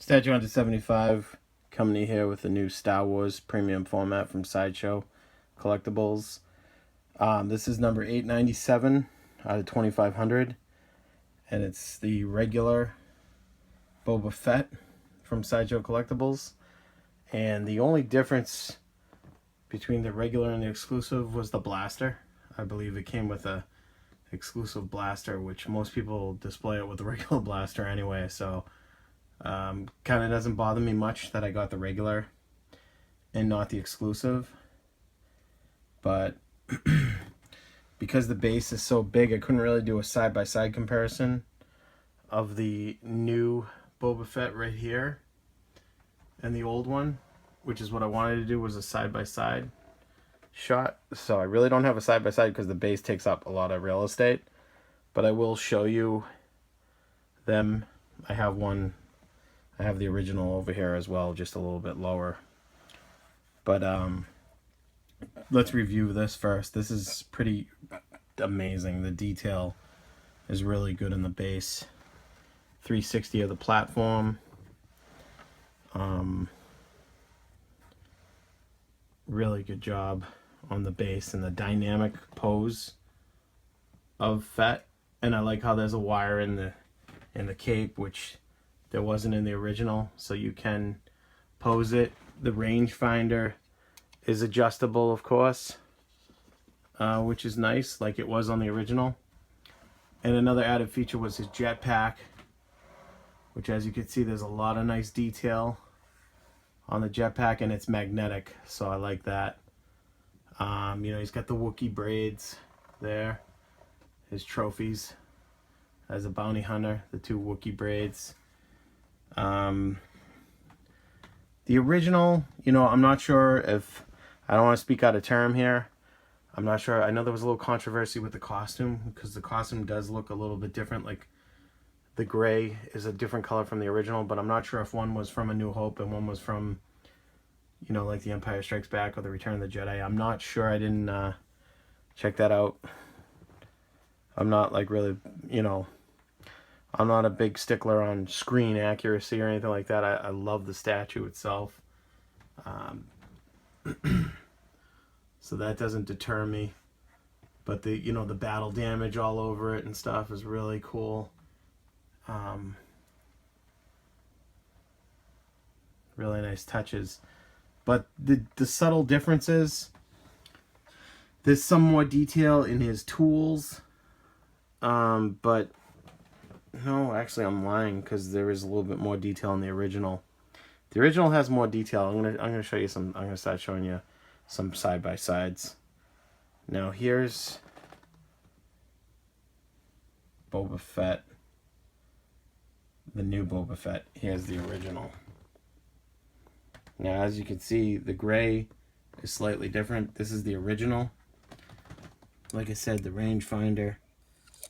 Statue Hunter 75 coming here with a new Star Wars premium format from Sideshow Collectibles. This is number 897 out of 2500, and it's the regular Boba Fett from Sideshow Collectibles. And the only difference between the regular and the exclusive was the blaster. I believe it came with a exclusive blaster, which most people display it with the regular blaster anyway, so kind of doesn't bother me much that I got the regular and not the exclusive. But because the base is so big, I couldn't really do a side-by-side comparison of the new Boba Fett right here and the old one, which is what I wanted to do, was a side-by-side shot. So I really don't have a side-by-side because the base takes up a lot of real estate, but I will show you them. I have the original over here as well, just a little bit lower. But let's review this first. This is pretty amazing. The detail is really good in the base. 360 of the platform. Really good job on the base and the dynamic pose of Fett. And I like how there's a wire in the cape, which there wasn't in the original, so you can pose it. The rangefinder is adjustable, of course, which is nice, like it was on the original. And another added feature was his jetpack, which, as you can see, there's a lot of nice detail on the jetpack, and it's magnetic, so I like that. He's got the Wookiee braids there, his trophies as a bounty hunter, the two Wookiee braids. The original, I'm not sure if, I don't want to speak out of term here. I'm not sure. I know there was a little controversy with the costume, because the costume does look a little bit different. Like, the gray is a different color from the original, but I'm not sure if one was from A New Hope and one was from, like The Empire Strikes Back or The Return of the Jedi. I'm not sure. I didn't check that out. I'm not like really, I'm not a big stickler on screen accuracy or anything like that. I love the statue itself. So that doesn't deter me. But the battle damage all over it and stuff is really cool. Really nice touches. But the subtle differences, there's some more detail in his tools. But no, actually I'm lying, because there is a little bit more detail in the original. The original has more detail. I'm gonna show you some. I'm gonna start showing you some side by sides. Now here's Boba Fett, the new Boba Fett. Here's the original. Now, as you can see, the gray is slightly different. This is the original. Like I said, the rangefinder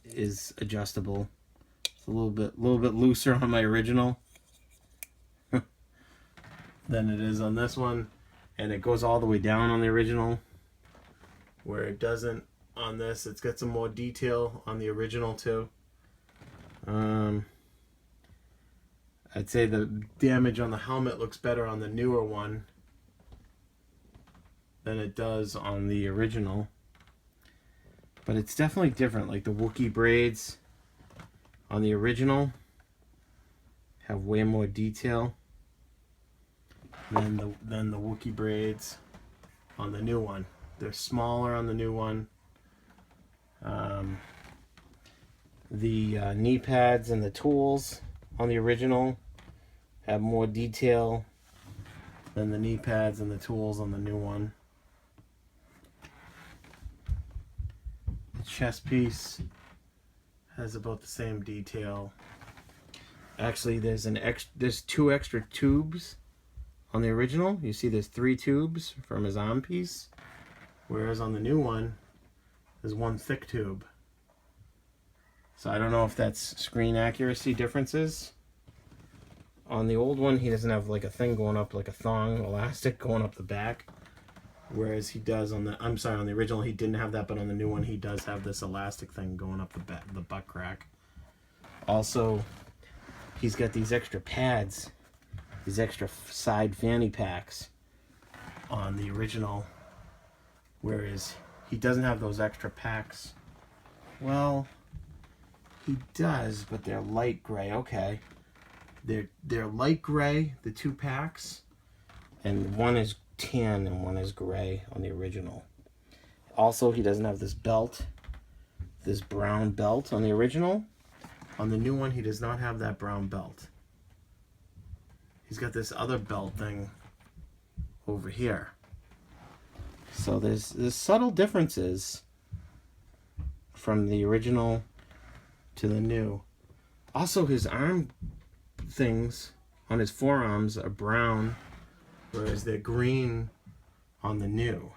is adjustable. It's a little bit looser on my original than it is on this one, and it goes all the way down on the original, where it doesn't on this. It's got some more detail on the original too. I'd say the damage on the helmet looks better on the newer one than it does on the original. But it's definitely different. Like the Wookiee braids on the original have way more detail than the Wookiee braids on the new one. They're smaller on the new one. The knee pads and the tools on the original have more detail than the knee pads and the tools on the new one. The chest piece has about the same detail. Actually, there's two extra tubes on the original. You see there's 3 tubes from his arm piece, whereas on the new one there's one thick tube. So I don't know if that's screen accuracy differences. On the old one, he doesn't have like a thing going up, like a thong elastic going up the back, whereas he does on the, on the original he didn't have that, but on the new one he does have this elastic thing going up the butt crack. Also, he's got these extra pads these extra side fanny packs on the original, whereas he doesn't have those extra packs. Well, he does, but they're light gray. Okay, they're light gray, the 2 packs, and one is tan and one is gray on the original. Also, he doesn't have this belt, this brown belt on the original. On the new one, he does not have that brown belt. He's got this other belt thing over here. So there's subtle differences from the original to the new. Also, his arm things on his forearms are brown, whereas they're green on the new.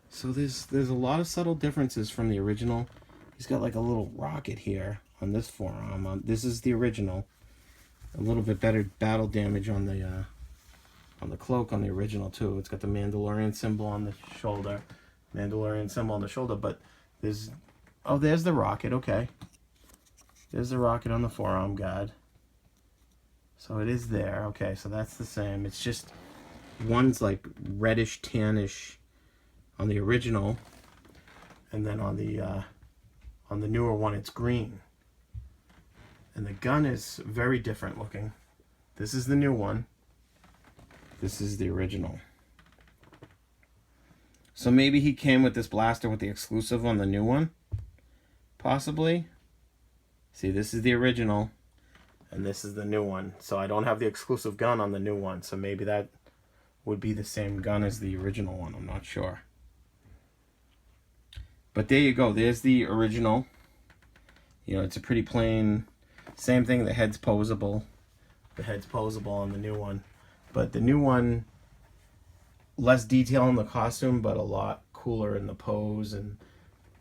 So there's a lot of subtle differences from the original. He's got like a little rocket here on this forearm. This is the original. A little bit better battle damage on the cloak on the original too. It's got the Mandalorian symbol on the shoulder. Mandalorian symbol on the shoulder, but there's the rocket. Okay. There's the rocket on the forearm guard. So it is there. Okay, so that's the same. It's just one's like reddish tannish on the original, and then on the newer one it's green. And the gun is very different looking. This is the new one. This is the original. So maybe he came with this blaster with the exclusive on the new one. Possibly. See, this is the original, and this is the new one. So I don't have the exclusive gun on the new one. So maybe that would be the same gun as the original one. I'm not sure. But there you go. There's the original. You know, it's a pretty plain, same thing. The head's posable. The head's posable on the new one. But the new one, less detail in the costume, but a lot cooler in the pose and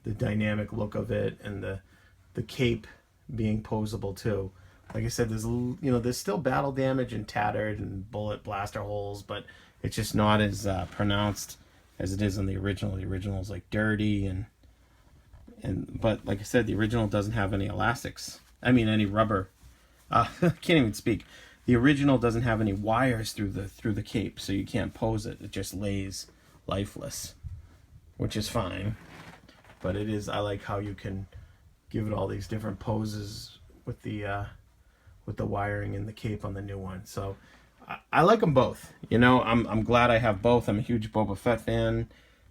the dynamic look of it, and the cape being posable too. Like I said, there's still battle damage and tattered and bullet blaster holes, but it's just not as pronounced as it is in the original. The original is like dirty but like I said, the original doesn't have any elastics. I mean, any rubber. I can't even speak. The original doesn't have any wires through the cape, so you can't pose it. It just lays lifeless, which is fine. But it is. I like how you can give it all these different poses with the wiring and the cape on the new one. So I like them both. You know, I'm glad I have both. I'm a huge Boba Fett fan,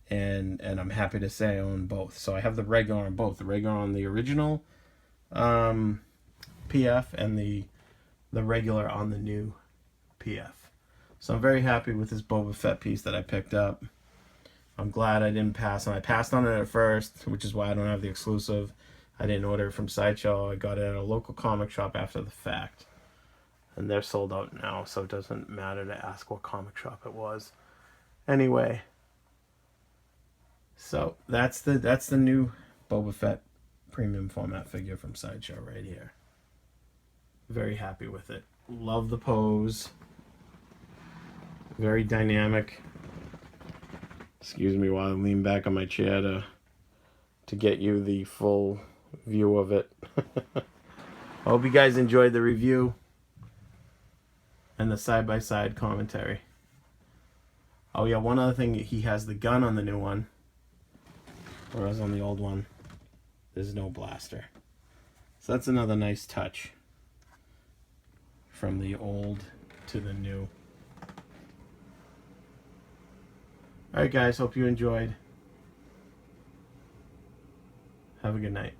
and I'm happy to say I own both. So I have the regular on both. The regular on the original PF and the regular on the new PF. So I'm very happy with this Boba Fett piece that I picked up. I'm glad I didn't pass on. I passed on it at first, which is why I don't have the exclusive. I didn't order it from Sideshow. I got it at a local comic shop after the fact. And they're sold out now, so it doesn't matter to ask what comic shop it was. Anyway, so that's the new Boba Fett premium format figure from Sideshow right here. Very happy with it. Love the pose. Very dynamic. Excuse me while I lean back on my chair to get you the full view of it. I hope you guys enjoyed the review and the side-by-side commentary. Oh yeah, one other thing, he has the gun on the new one, whereas on the old one there's no blaster. So that's another nice touch from the old to the new. Alright guys, hope you enjoyed. Have a good night.